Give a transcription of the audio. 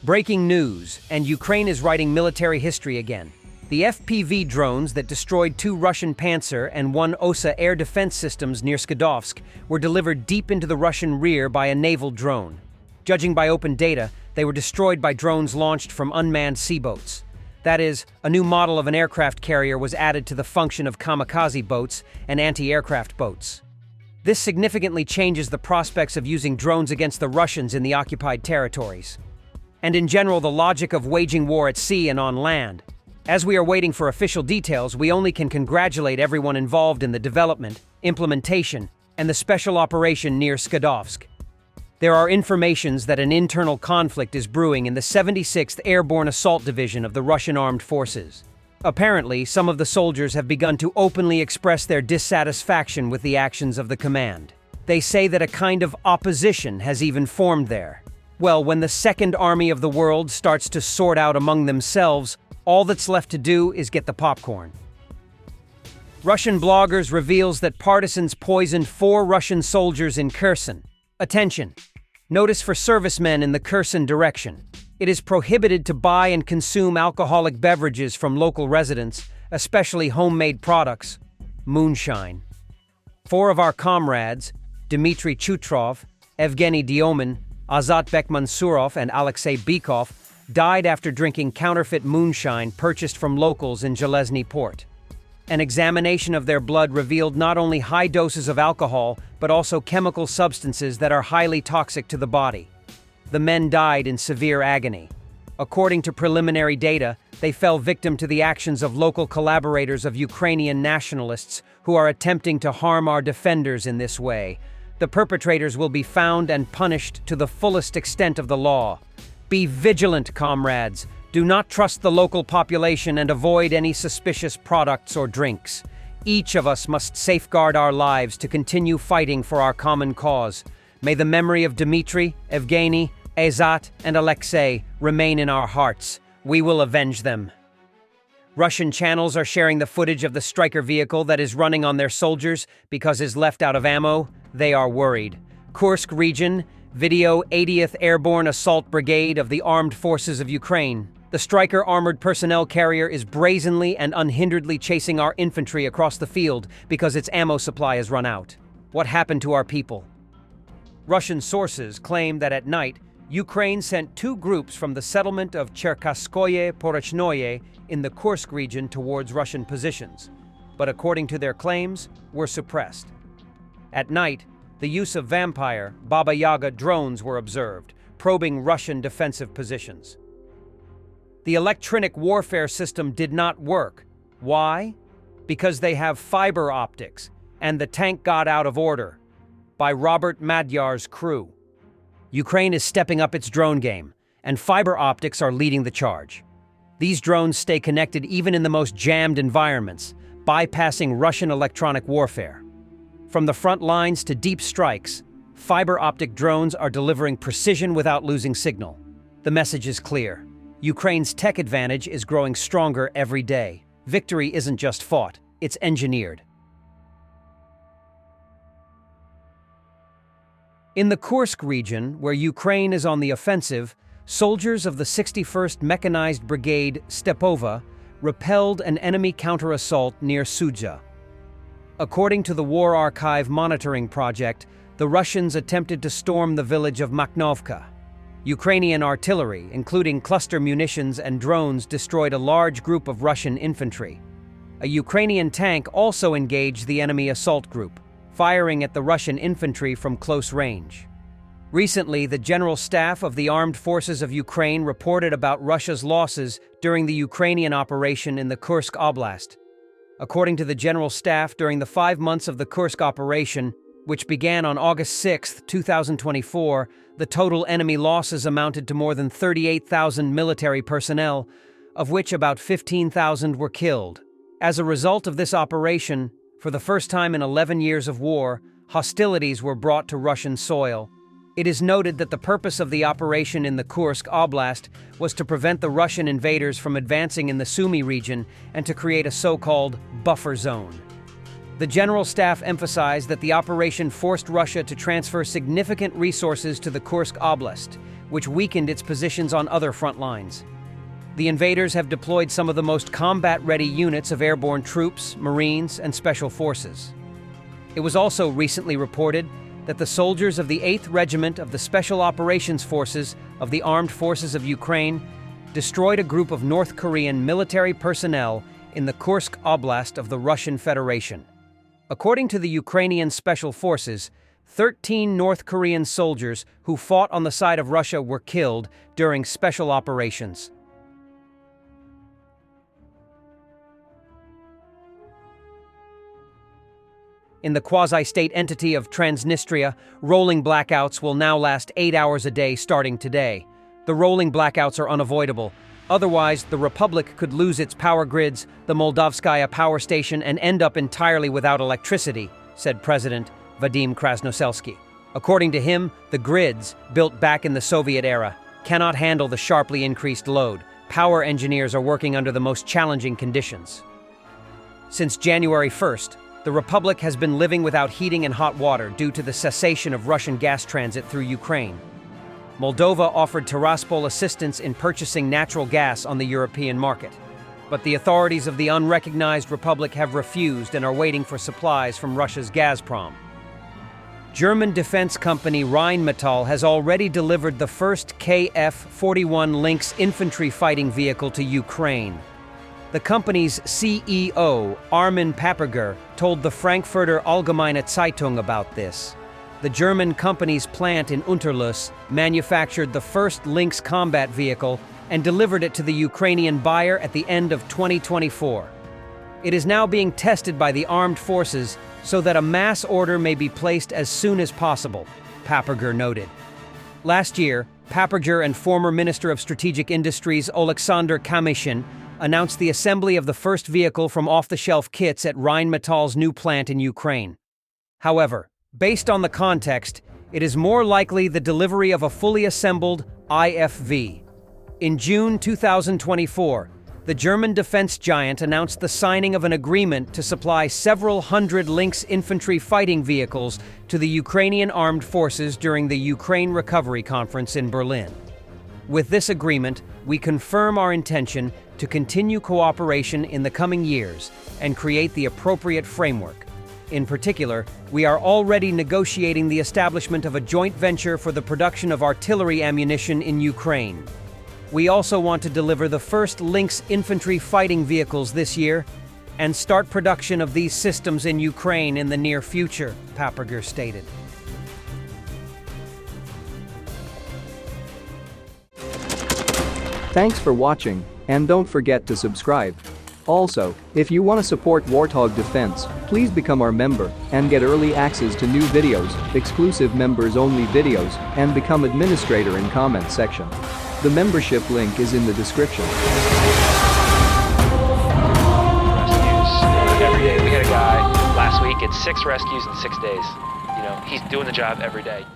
Breaking news, and Ukraine is writing military history again. The FPV drones that destroyed 2 Russian Pantsir and 1 OSA air defense systems near Skadovsk were delivered deep into the Russian rear by a naval drone. Judging by open data, they were destroyed by drones launched from unmanned seaboats. That is, a new model of an aircraft carrier was added to the function of kamikaze boats and anti-aircraft boats. This significantly changes the prospects of using drones against the Russians in the occupied territories. And in general, the logic of waging war at sea and on land. As we are waiting for official details, we only can congratulate everyone involved in the development, implementation, and the special operation near Skadovsk. There are informations that an internal conflict is brewing in the 76th Airborne Assault Division of the Russian Armed Forces. Apparently, some of the soldiers have begun to openly express their dissatisfaction with the actions of the command. They say that a kind of opposition has even formed there. Well, when the Second Army of the world starts to sort out among themselves, all that's left to do is get the popcorn. Russian bloggers reveals that partisans poisoned 4 Russian soldiers in Kherson. Attention! Notice for servicemen in the Kherson direction. It is prohibited to buy and consume alcoholic beverages from local residents, especially homemade products. Moonshine. 4 of our comrades, Dmitry Chutrov, Evgeny Diomin, Azat Bekmansurov, and Alexei Bykov, died after drinking counterfeit moonshine purchased from locals in Zhelezny Port. An examination of their blood revealed not only high doses of alcohol, but also chemical substances that are highly toxic to the body. The men died in severe agony. According to preliminary data, they fell victim to the actions of local collaborators of Ukrainian nationalists who are attempting to harm our defenders in this way. The perpetrators will be found and punished to the fullest extent of the law. Be vigilant, comrades. Do not trust the local population and avoid any suspicious products or drinks. Each of us must safeguard our lives to continue fighting for our common cause. May the memory of Dmitry, Evgeny, Azat, and Alexei remain in our hearts. We will avenge them. Russian channels are sharing the footage of the Stryker vehicle that is running on their soldiers because it's left out of ammo. They are worried. Kursk region, video 80th Airborne Assault Brigade of the Armed Forces of Ukraine. The Stryker armored personnel carrier is brazenly and unhinderedly chasing our infantry across the field because its ammo supply has run out. What happened to our people? Russian sources claim that at night, Ukraine sent 2 groups from the settlement of Cherkasskoye Porochnoye in the Kursk region towards Russian positions, but according to their claims, were suppressed. At night, the use of Vampire, Baba Yaga drones were observed, probing Russian defensive positions. The electronic warfare system did not work. Why? Because they have fiber optics, and the tank got out of order. By Robert Madyar's crew. Ukraine is stepping up its drone game, and fiber optics are leading the charge. These drones stay connected even in the most jammed environments, bypassing Russian electronic warfare. From the front lines to deep strikes, fiber optic drones are delivering precision without losing signal. The message is clear. Ukraine's tech advantage is growing stronger every day. Victory isn't just fought, it's engineered. In the Kursk region, where Ukraine is on the offensive, soldiers of the 61st Mechanized Brigade Stepova repelled an enemy counter-assault near Sudzha. According to the War Archive Monitoring Project, the Russians attempted to storm the village of Makhnovka. Ukrainian artillery, including cluster munitions and drones, destroyed a large group of Russian infantry. A Ukrainian tank also engaged the enemy assault group, firing at the Russian infantry from close range. Recently, the General Staff of the Armed Forces of Ukraine reported about Russia's losses during the Ukrainian operation in the Kursk Oblast. According to the General Staff, during the 5 months of the Kursk operation, which began on August 6, 2024, the total enemy losses amounted to more than 38,000 military personnel, of which about 15,000 were killed. As a result of this operation, for the first time in 11 years of war, hostilities were brought to Russian soil. It is noted that the purpose of the operation in the Kursk Oblast was to prevent the Russian invaders from advancing in the Sumy region and to create a so-called buffer zone. The General Staff emphasized that the operation forced Russia to transfer significant resources to the Kursk Oblast, which weakened its positions on other front lines. The invaders have deployed some of the most combat-ready units of airborne troops, Marines, and special forces. It was also recently reported that the soldiers of the 8th Regiment of the Special Operations Forces of the Armed Forces of Ukraine destroyed a group of North Korean military personnel in the Kursk Oblast of the Russian Federation. According to the Ukrainian Special Forces, 13 North Korean soldiers who fought on the side of Russia were killed during special operations. In the quasi-state entity of Transnistria, rolling blackouts will now last 8 hours a day starting today. The rolling blackouts are unavoidable. Otherwise, the Republic could lose its power grids, the Moldavskaya power station, and end up entirely without electricity, said President Vadim Krasnoselsky. According to him, the grids, built back in the Soviet era, cannot handle the sharply increased load. Power engineers are working under the most challenging conditions. Since January 1st, the Republic has been living without heating and hot water due to the cessation of Russian gas transit through Ukraine. Moldova offered Tiraspol assistance in purchasing natural gas on the European market, but the authorities of the unrecognized republic have refused and are waiting for supplies from Russia's Gazprom. German defense company Rheinmetall has already delivered the first Kf-41 Lynx infantry fighting vehicle to Ukraine. The company's CEO, Armin Paperger, told the Frankfurter Allgemeine Zeitung about this. The German company's plant in Unterlüss manufactured the first Lynx combat vehicle and delivered it to the Ukrainian buyer at the end of 2024. It is now being tested by the armed forces so that a mass order may be placed as soon as possible, Paperger noted. Last year, Paperger and former Minister of Strategic Industries Oleksandr Kamyshin announced the assembly of the first vehicle from off-the-shelf kits at Rheinmetall's new plant in Ukraine. However, based on the context, it is more likely the delivery of a fully assembled IFV. In June 2024, the German defense giant announced the signing of an agreement to supply several hundred Lynx infantry fighting vehicles to the Ukrainian armed forces during the Ukraine Recovery Conference in Berlin. With this agreement, we confirm our intention to continue cooperation in the coming years and create the appropriate framework. In particular, we are already negotiating the establishment of a joint venture for the production of artillery ammunition in Ukraine. We also want to deliver the first Lynx infantry fighting vehicles this year and start production of these systems in Ukraine in the near future, Paperger stated. Thanks for watching, and don't forget to subscribe. Also, if you want to support Warthog Defense, please become our member and get early access to new videos, exclusive members-only videos, and become administrator in comment section. The membership link is in the description. Rescues every day. We had a guy last week at 6 rescues in 6 days. You know, he's doing the job every day.